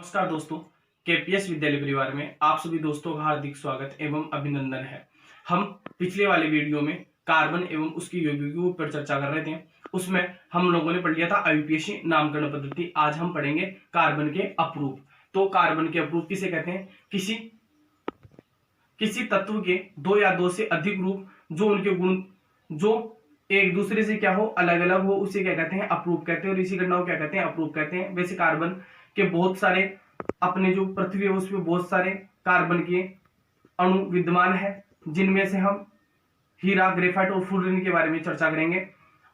नमस्कार दोस्तों, केपीएस विद्यालय परिवार में आप सभी दोस्तों का हार्दिक स्वागत एवं अभिनंदन है। हम पिछले वाले वीडियो में कार्बन एवं उसकी यौगिकों पर चर्चा कर रहे थे। उसमें हम लोगों ने पढ़ लिया था आईयूपीएसी नामकरण पद्धति। आज हम पढ़ेंगे कार्बन के अपरूप। तो कार्बन के अपरूप किसे कहते हैं? किसी तत्व के दो या दो से अधिक रूप जो उनके गुण जो एक दूसरे से क्या हो, अलग अलग हो, उसे क्या कहते हैं? अपरूप कहते हैं। और इसी घटना को क्या कहते हैं? अपरूप कहते हैं। वैसे कार्बन के बहुत सारे, अपने जो पृथ्वी है उसमें बहुत सारे कार्बन के अणु विद्यमान है, जिनमें से हम हीरा, ग्रेफाइट और फुलरिन के बारे में चर्चा करेंगे।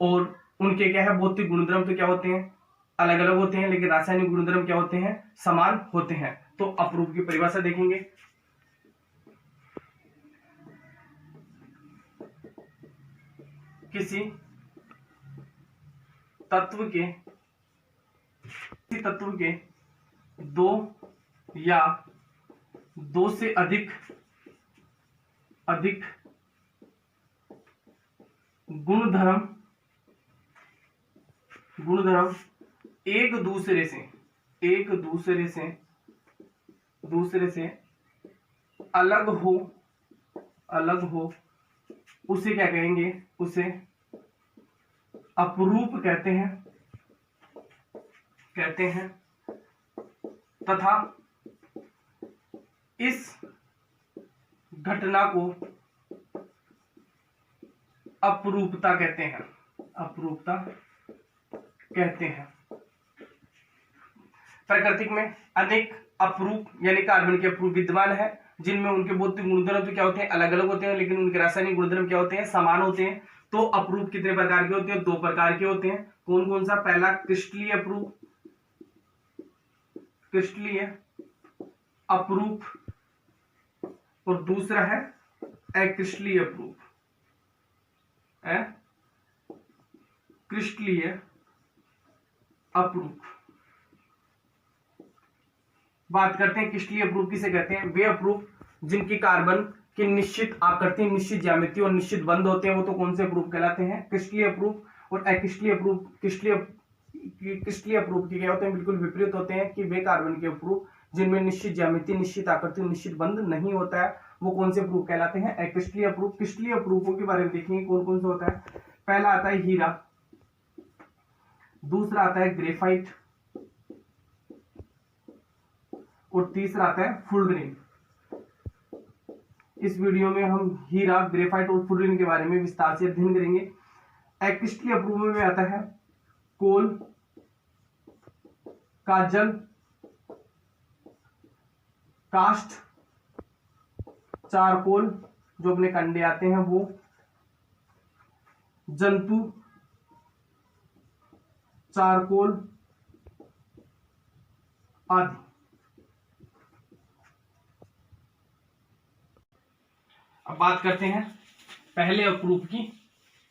और उनके क्या है, भौतिक गुणधर्म तो क्या होते हैं? अलग अलग होते हैं, लेकिन रासायनिक गुणधर्म क्या होते हैं? समान होते हैं। तो अपरूप की परिभाषा देखेंगे। किसी तत्व के दो या दो से अधिक गुणधर्म एक दूसरे से अलग हो, उसे क्या कहेंगे? उसे अपरूप कहते हैं तथा इस घटना को अपरूपता कहते हैं। प्राकृतिक में अनेक अपरूप यानी कार्बन के अपरूप विद्यमान है, जिनमें उनके भौतिक गुणधर्म तो क्या होते हैं? अलग अलग होते हैं, लेकिन उनके रासायनिक गुणधर्म क्या होते हैं? समान होते हैं। तो अपरूप कितने प्रकार के होते हैं? दो प्रकार के होते हैं। कौन कौन सा? पहला क्रिस्टलीय अपरूप और दूसरा है अक्रिस्टलीय अपरूप। बात करते हैं क्रिस्टलीय अपरूप किसे कहते हैं? वे अपरूप जिनकी कार्बन की निश्चित आकृति, निश्चित ज्यामिति और निश्चित बंध होते हैं, वो तो कौन से अपरूप कहलाते हैं? क्रिस्टलीय अपरूप। और अक्रिस्टलीय अपरूप, क्रिस्टलीय अपरूप के क्या होते हैं? बिल्कुल विपरीत होते हैं कि वे कार्बन के अपरूप जिनमें निश्चित ज्यामिति, निश्चित आकृति, निश्चित बंध नहीं होता है, वो कौन से अपरूप कहलाते हैं? अक्रिस्टलीय अपरूप। क्रिस्टलीय अपरूपों के बारे में देखेंगे कौन कौन सा होता है। पहला आता है हीरा, दूसरा आता है ग्रेफाइट और तीसरा आता है फुलरिन। इस वीडियो में हम हीरा, ग्रेफाइट और फुलरिन के बारे में विस्तार से अध्ययन करेंगे। अक्रिस्टलीय अपरूप में आता है कोल, काजल, कास्ट, चारकोल जो अपने कंडे आते हैं वो, जंतु, चारकोल आदि। अब बात करते हैं पहले अपरूप की,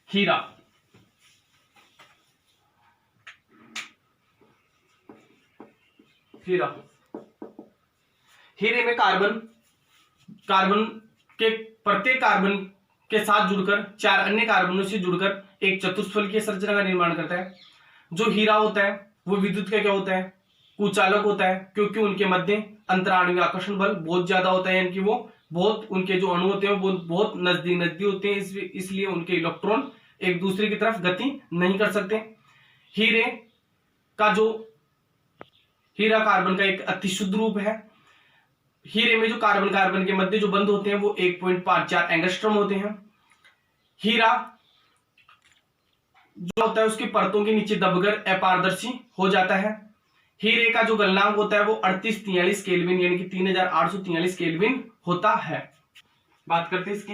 हीरा। हीरे में कार्बन के प्रत्येक कार्बन के साथ जुड़कर चार अन्य कार्बनों से जुड़कर एक चतुष्फलकीय संरचना का निर्माण करता है। जो हीरा होता है वो विद्युत का क्या होता है? कुचालक होता है, क्योंकि उनके मध्य अंतराणविक आकर्षण बल बहुत ज्यादा होता है, यानी कि वो बहुत, उनके जो अणु होते हैं वो बहुत नजदीक होते हैं, इसलिए उनके इलेक्ट्रॉन एक दूसरे की तरफ गति नहीं कर सकते। हीरा कार्बन का एक अति शुद्ध रूप है। हीरे में जो कार्बन के मध्य जो बंध होते हैं वो 1.54 एंगस्ट्रॉम होते हैं। हीरा जो होता है उसकी परतों के नीचे दबकर अपारदर्शी हो जाता है। हीरे का जो गलनांक होता है वो 3843 केल्विन यानी कि 3843 केल्विन होता है। बात करते हैं इसके।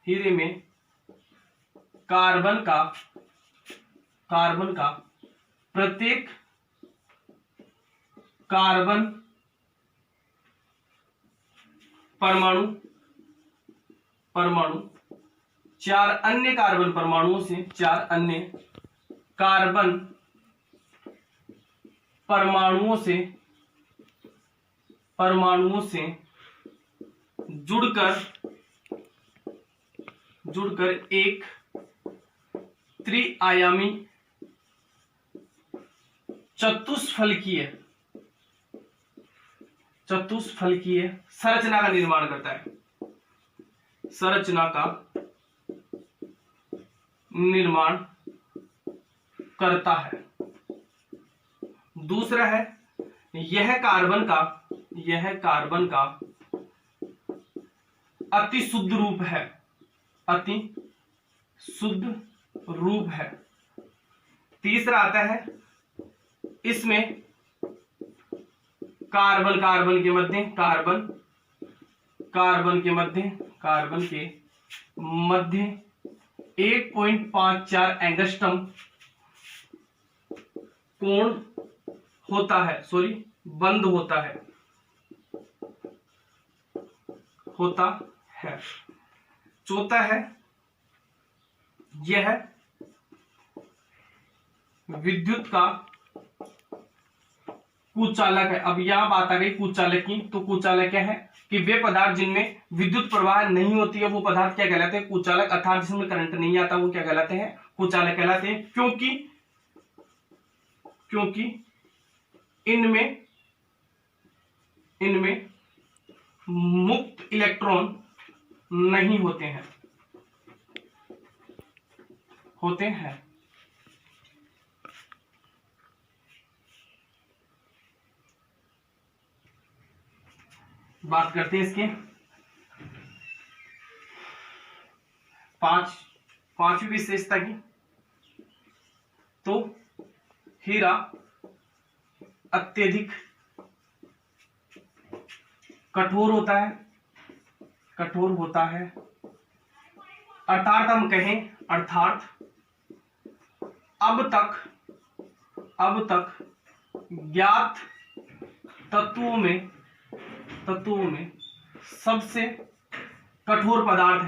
हीरे में कार्बन का प्रत्येक कार्बन परमाणु चार अन्य कार्बन परमाणुओं से जुड़कर एक त्रिआयामी चतुष्फलकीय संरचना का निर्माण करता है, संरचना का निर्माण करता है। दूसरा है यह कार्बन का अति शुद्ध रूप है, अति शुद्ध रूप है। तीसरा आता है इसमें कार्बन के मध्य 1.54 एंगस्ट्रम कोण होता है, बंद होता है। चौथा है यह विद्युत का कुचालक है। अब यहां बात आ गई कुचालक की, तो कुचालक क्या है कि वे पदार्थ जिनमें विद्युत प्रवाह नहीं होती है वो पदार्थ क्या कहलाते हैं, कुचालक। अर्थात जिसमें करंट नहीं आता वो क्या कहलाते हैं, कुचालक कहलाते हैं। क्योंकि इनमें मुक्त इलेक्ट्रॉन नहीं होते हैं। बात करते हैं इसके पांचवी विशेषता की। तो हीरा अत्यधिक कठोर होता है। अर्थात हम कहें अब तक ज्ञात तत्वों में सबसे कठोर पदार्थ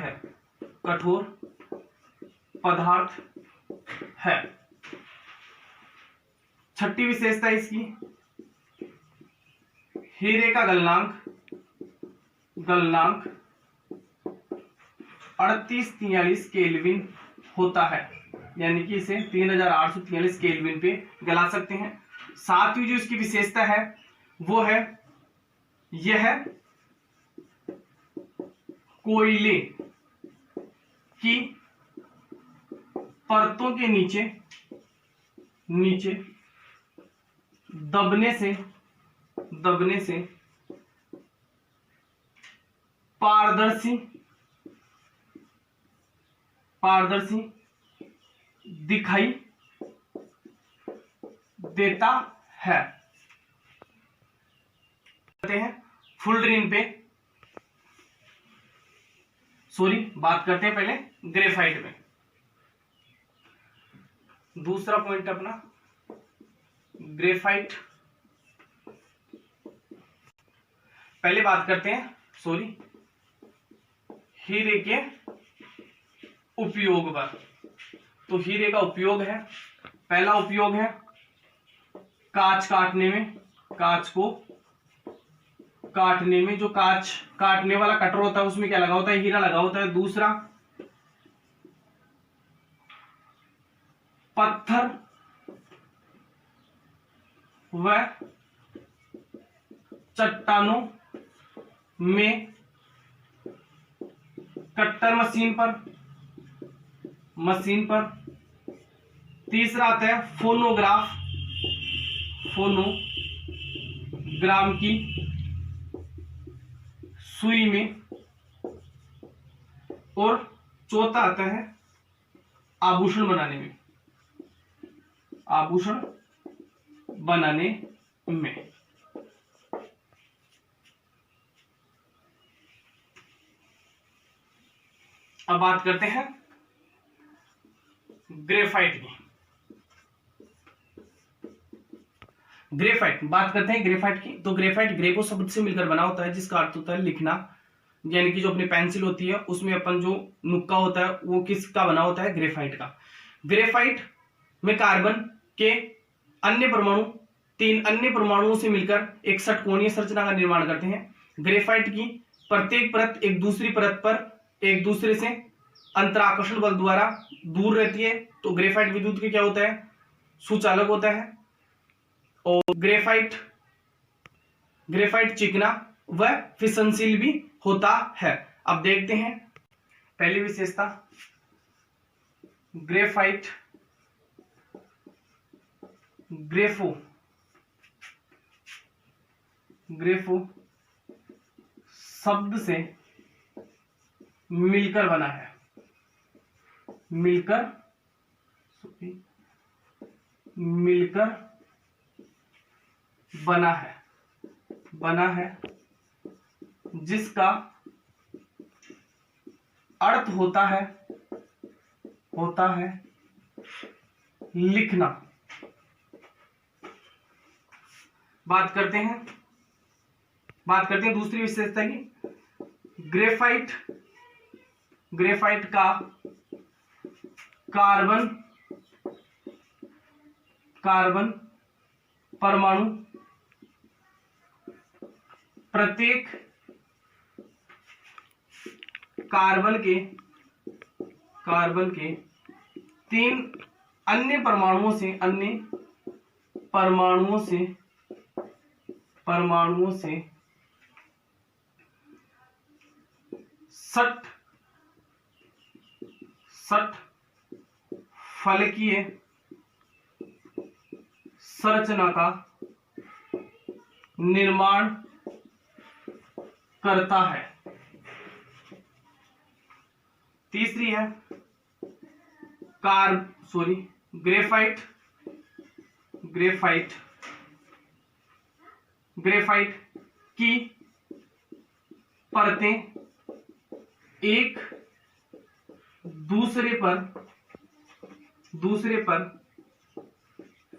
है। छठी विशेषता इसकी हीरे का गलनांक 3843 केल्विन होता है, यानी कि इसे 3843 केल्विन पे गला सकते हैं। सातवीं जो इसकी विशेषता है वो है यह कोयले की परतों के नीचे दबने से पारदर्शी दिखाई देता है। फुलरीन पे बात करते हैं पहले ग्रेफाइट में। दूसरा पॉइंट अपना ग्रेफाइट। पहले बात करते हैं हीरे के उपयोग पर। तो हीरे का उपयोग है, पहला उपयोग है कांच काटने में जो कांच काटने वाला कटर होता है उसमें क्या लगा होता है, हीरा लगा होता है। दूसरा पत्थर व चट्टानों में कट्टर मशीन पर। तीसरा आता है फोनोग्राम की सुई में। और चौथा आता है आभूषण बनाने में। अब बात करते हैं ग्रेफाइट की। ग्रेफाइट की। तो ग्रेफाइट ग्रेफो शब्द से मिलकर बना होता है, जिसका अर्थ होता है लिखना। यानी कि जो अपनी पेंसिल होती है उसमें अपन जो नुक्का होता है वो किसका बना होता है, ग्रेफाइट का। ग्रेफाइट में कार्बन के तीन अन्य परमाणुओं से मिलकर एक षटकोणीय संरचना का निर्माण करते हैं। ग्रेफाइट की प्रत्येक परत एक दूसरी परत पर एक दूसरे से अंतराकर्षण बल द्वारा दूर रहती है। तो ग्रेफाइट विद्युत के क्या होता है, सुचालक होता है। और ग्रेफाइट चिकना व फिसनशील भी होता है। अब देखते हैं पहली विशेषता, ग्रेफाइट ग्रेफो शब्द से मिलकर बना है, मिलकर बना है जिसका अर्थ होता है लिखना। बात करते हैं दूसरी विशेषता की। ग्रेफाइट का कार्बन परमाणु प्रत्येक कार्बन के 3 अन्य परमाणुओं से सट फलकीय संरचना का निर्माण करता है। तीसरी है ग्रेफाइट की परतें एक दूसरे पर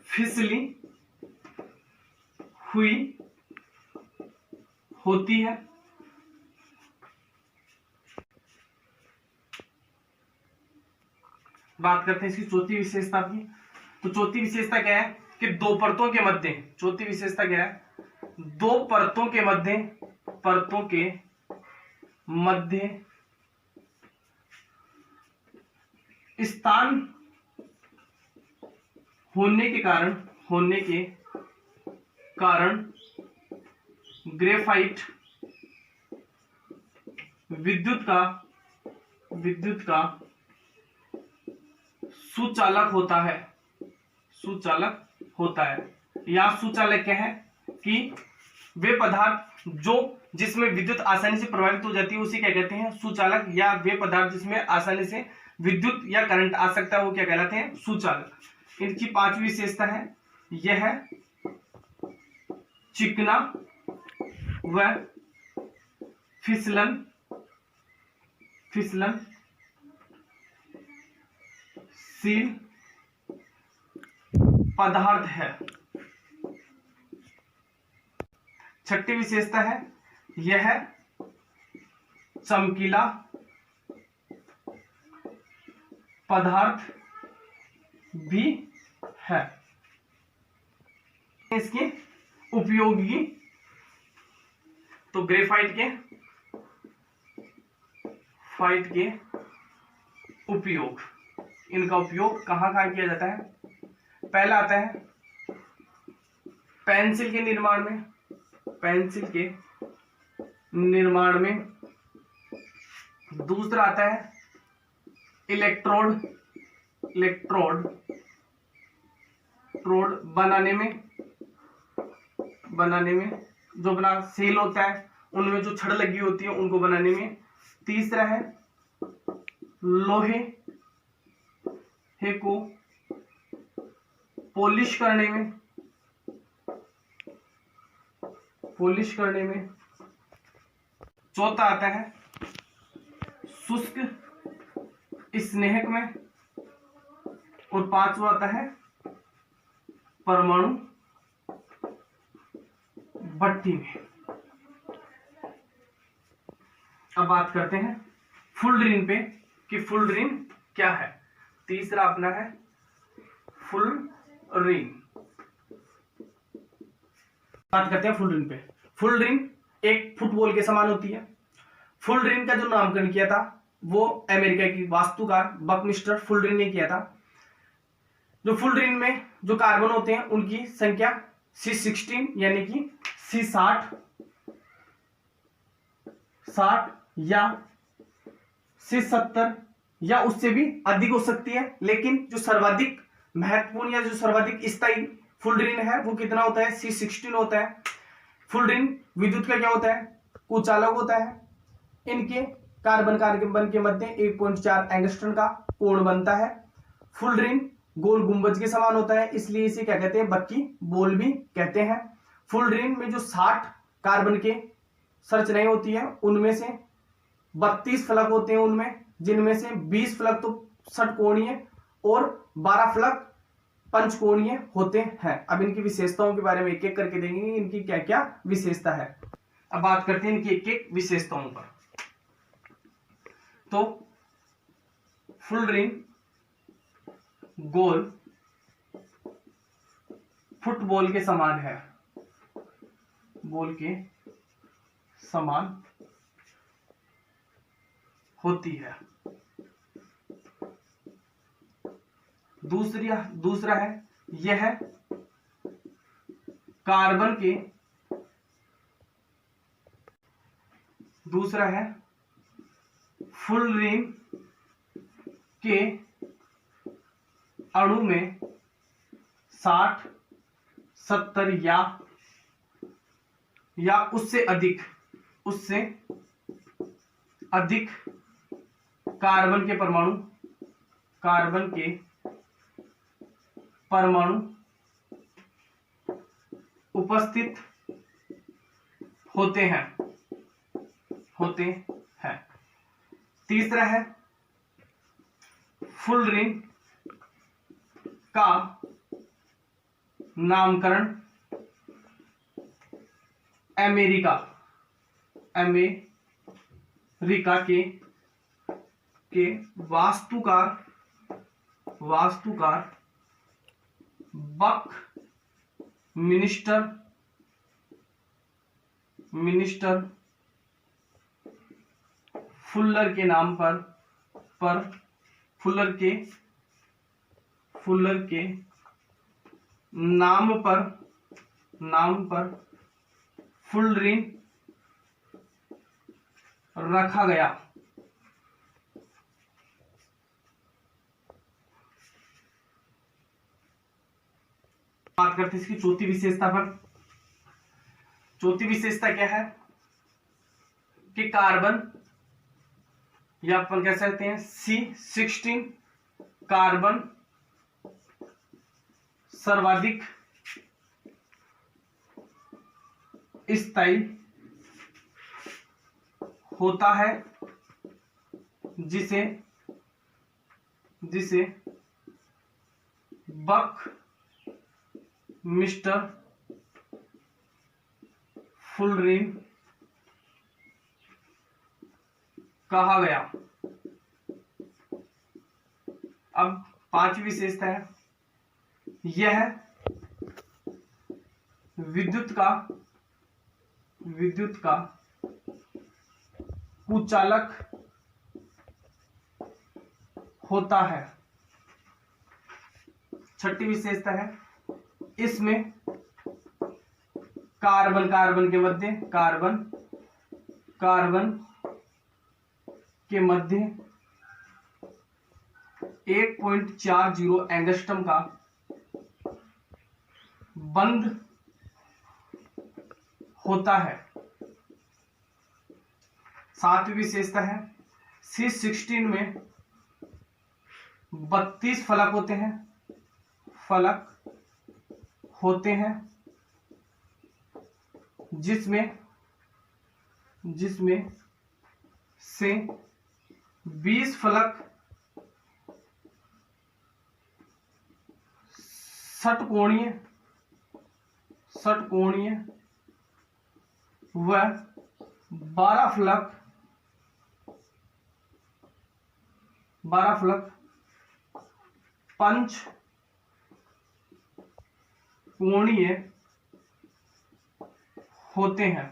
फिसली हुई होती है। बात करते हैं इसकी चौथी विशेषता की। तो चौथी विशेषता क्या है कि दो परतों के मध्य स्थान होने के कारण ग्रेफाइट विद्युत का सुचालक होता है। या सुचालक क्या है कि वे पदार्थ जिसमें विद्युत आसानी से प्रवाहित हो जाती है उसे क्या कहते हैं, सुचालक। या वे पदार्थ जिसमें आसानी से विद्युत या करंट आ सकता है वो क्या कहलाते हैं, सुचालक। इनकी पांचवी विशेषता है, यह चिकना व फिसलन शील पदार्थ है। छठी विशेषता है, यह चमकीला पदार्थ भी है। इसके उपयोगी, तो ग्रेफाइट के उपयोग, इनका उपयोग कहां कहां किया जाता है। पहला आता है पेंसिल के निर्माण में। दूसरा आता है इलेक्ट्रोड बनाने में जो बना सेल होता है उनमें जो छड़ लगी होती है उनको बनाने में। तीसरा है लोहे को पॉलिश करने में। चौथा आता है शुष्क स्नेहक में। और पांचवा आता है परमाणु भट्टी में। अब बात करते हैं फुलरिन पे कि फुलरिन क्या है। तीसरा अपना है फुलरिन। बात करते हैं फुलरिन पे। फुलरिन एक फुटबॉल के समान होती है। फुलरिन का जो नामकरण किया था वो अमेरिका की वास्तुकार बकमिस्टर फुलरिन ने किया था। जो फुलरिन में जो कार्बन होते हैं उनकी संख्या C16 यानी कि C60 या C70 या उससे भी अधिक हो सकती है, लेकिन जो सर्वाधिक महत्वपूर्ण या जो सर्वाधिक स्थायी फुलरिन है वो कितना होता है, C16 होता है। फुलरिन विद्युत का क्या होता है, कुचालक होता है। इनके कार्बन कार्बन के मध्य 1.4 एंगस्ट्रॉन का कोण बनता है। फुलरिन गोल गुंबज के समान होता है, इसलिए इसे क्या कहते हैं, बक्की बोल भी कहते हैं। फुलरिन में जो 60 कार्बन के संरचनाएं होती है उनमें से 32 फलक होते हैं उनमें, जिनमें से 20 फलक तो षटकोणीय और 12 फलक पंचकोणीय होते हैं। अब इनकी विशेषताओं के बारे में एक एक करके देखेंगे, इनकी क्या क्या विशेषता है। अब बात करते हैं इनकी एक एक विशेषताओं पर। तो फुलरिन गोल फुटबॉल के समान है, बॉल के समान होती है। दूसरा है यह कार्बन के दूसरा है फुलरिन के अणु में 60, 70 या उससे अधिक कार्बन के परमाणु उपस्थित होते हैं। तीसरा है फुलरिन का नामकरण अमेरिका के वास्तुकार बक मिनिस्टर फुल्लर के नाम पर फुल्लर के नाम पर फुलरिन रखा गया। बात करते हैं इसकी चौथी विशेषता पर। चौथी विशेषता क्या है कि कार्बन या अपन कह सकते हैं C16 कार्बन सर्वाधिक स्थायी होता है, जिसे बक मिस्टर फुलरिन कहा गया। अब पांचवी विशेषता है यह विद्युत का कुचालक होता है। छठी विशेषता है इसमें कार्बन के मध्य 1.40 एंगस्ट्रॉम का बंध होता है। सातवीं विशेषता है C16 में 32 फलक होते हैं, जिसमें से 20 फलक षटकोणीय व 12 फलक पंचकोणीय होते हैं।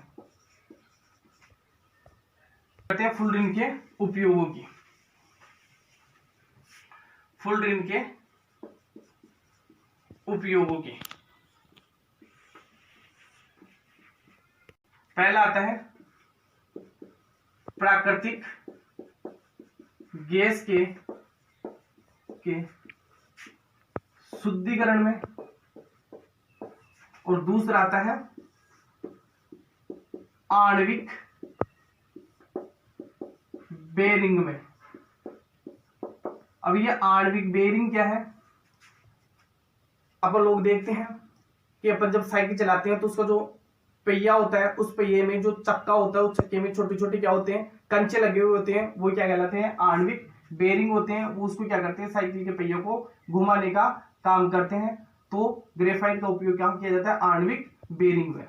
कहते हैं फुलरिन के उपयोगों की। पहला आता है प्राकृतिक गैस के शुद्धिकरण में, और दूसरा आता है आणविक बेरिंग में। अब ये आणविक बेरिंग क्या है? अपन लोग देखते हैं कि अपन जब साइकिल चलाते हैं तो उसका जो पहिया होता है, उस पहिए में जो चक्का होता है, उस चक्के में छोटे छोटे क्या होते हैं, कंचे लगे हुए होते हैं, वो क्या कहलाते हैं? आणविक बेरिंग होते हैं। वो उसको क्या करते हैं? साइकिल के पहिए को घुमाने का काम करते हैं। तो ग्रेफाइट का उपयोग क्या किया जाता है? आणविक बेरिंग में।